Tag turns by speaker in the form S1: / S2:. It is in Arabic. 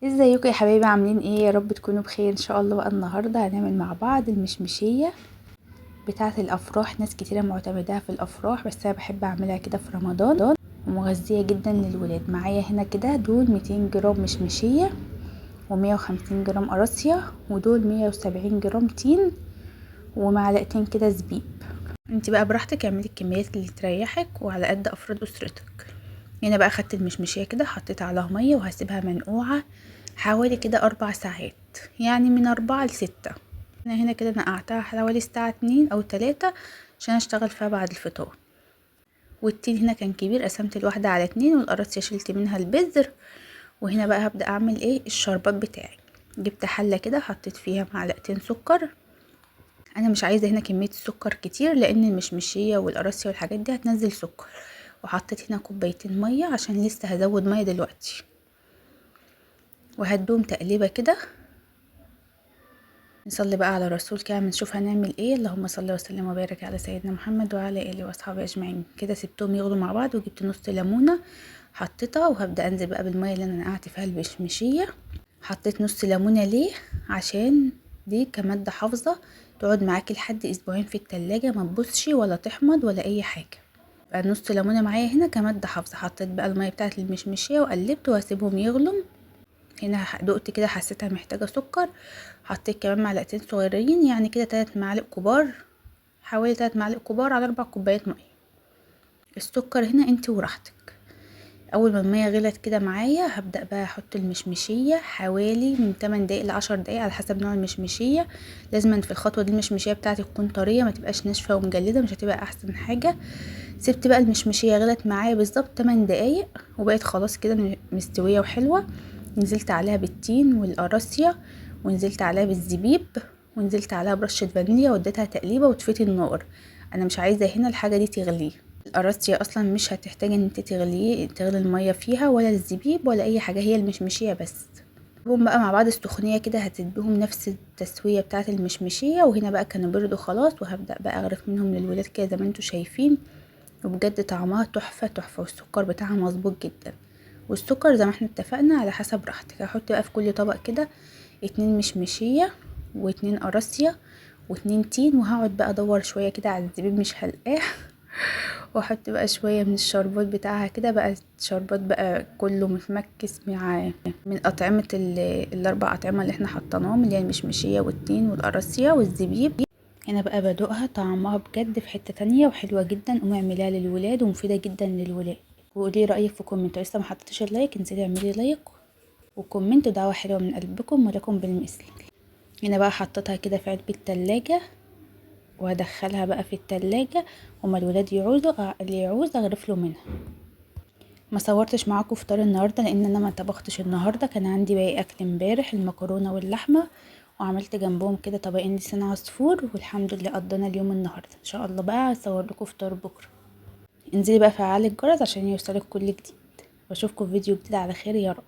S1: ازيكم يا حبايبي؟ عاملين ايه؟ يا رب تكونوا بخير ان شاء الله. بقى النهارده هنعمل مع بعض المشمشيه بتاعه الافراح. ناس كتيره معتمداها في الافراح، بس انا بحب اعملها كده في رمضان، ومغذيه جدا للولاد. معايا هنا كده دول 200 جرام مشمشيه، و150 جرام قراصيا، ودول 170 جرام تين، ومعلقتين كده زبيب. انت بقى براحتك، اعملي الكميات اللي تريحك وعلى قد افراد اسرتك. هنا بقى خدت المشمشيه كده، حطيت عليها ميه وهسيبها منقوعه حوالي كده 4 ساعات، يعني من 4 ل6. انا هنا كده نقعتها حوالي الساعه 2 أو 3 عشان اشتغل فيها بعد الفطار. والتين هنا كان كبير، قسمت الواحده على 2، والقراصية شلت منها البذر. وهنا بقى هبدأ اعمل ايه الشربات بتاعي. جبت حله كده، حطيت فيها معلقتين سكر. انا مش عايزه هنا كميه السكر كتير، لان المشمشيه والقراصية والحاجات دي هتنزل سكر. وحطيت هنا كوبايتين ميه عشان لسه هزود ميه دلوقتي، وهدوم تقليبه كده. نصلي بقى على الرسول كده، نشوف هنعمل ايه. اللهم صل وسلم وبارك على سيدنا محمد وعلى اله واصحابه اجمعين. كده سبتهم يغلوا مع بعض، وجبت نص ليمونه حطيتها، وهبدا انزل بقى بالميه اللي انا نقعت فيها المشمشيه. حطيت نص ليمونه ليه؟ عشان دي كماده حافظه، تقعد معاكي لحد اسبوعين في التلاجة، ما تبصش ولا تحمض ولا اي حاجه. بقى نص ليمونه معايا هنا كماده حافظه. حطيت بقى الميه بتاعت المشمشيه وقلبت، وهسيبهم يغلوا. هنا دقت كده، حسيتها محتاجه سكر. حطيت كمان معلقتين صغيرين، يعني كده 3 معالق كبار، حوالي 3 معالق كبار على 4 كوبايات ميه. السكر هنا انت وراحتك. اول ما الميه غلت كده معايا، هبدا بقى احط المشمشيه حوالي من 8 دقايق ل 10 دقايق على حسب نوع المشمشيه. لازم في الخطوه دي المشمشيه بتاعتك تكون طريه، ما تبقاش ناشفه ومجلده، مش هتبقى احسن حاجه. سبت بقى المشمشيه غلت معايا بالظبط 8 دقايق، وبقت خلاص كده مستويه وحلوه. نزلت عليها بالتين والقراصية، ونزلت عليها بالزبيب، ونزلت عليها برشة فانيليا، واديتها تقليبة وطفيت النار. انا مش عايزة هنا الحاجة دي تغلي. القراصية اصلا مش هتحتاج ان انت تغلي المية فيها، ولا الزبيب ولا اي حاجة، هي المشمشية بس. هم بقى مع بعض السخونية كده هتديهم نفس التسوية بتاعة المشمشية. وهنا بقى كانوا بردوا خلاص، وهبدأ بقى اغرف منهم للولاد كده زي ما انتوا شايفين. وبجد طعمها تحفة تحفة، والسكر بتاعها مظبوط جدا. والسكر زي ما احنا اتفقنا على حسب راحتك. هحط بقى في كل طبق كده 2 مشمشية، و2 قراصية، و2 تين. وهقعد بقى ادور شوية كده على الزبيب، مش هلقاه. واحط بقى شوية من الشربات بتاعها كده، بقى الشربات بقى كله متمكس مع من اطعمة الاربع اطعمة اللي احنا حطيناهم، اللي هي المشمشية والتين والقراصية والزبيب. هنا بقى بدوقها، طعمها بجد في حتة تانية وحلوة جدا. قومي اعمليها للولاد ومفيدة جدا للولاد. وقولي رأيك في كومنت. لسه ما حطيتش اللايك، انزلي اعملي لايك وكومنت ودعوة حلوة من قلبكم، ولكم بالمثل. هنا بقى حطيتها كده في علبة تلاجة، وهدخلها بقى في التلاجة. وما الولاد يعوزوا، اللي يعوز اغرف له منها. ما صورتش معاكم فطار النهارده لان انا ما طبختش النهارده، كان عندي باقي اكل امبارح، المكرونه واللحمه. وعملت جنبهم كده طبقين لسان عصفور، والحمد لله قضينا اليوم النهارده. ان شاء الله بقى هصور لكم فطار بكره. انزلي بقى فعلي الجرس عشان يوصلك كل جديد. واشوفكم في فيديو جديد على خير يا رب.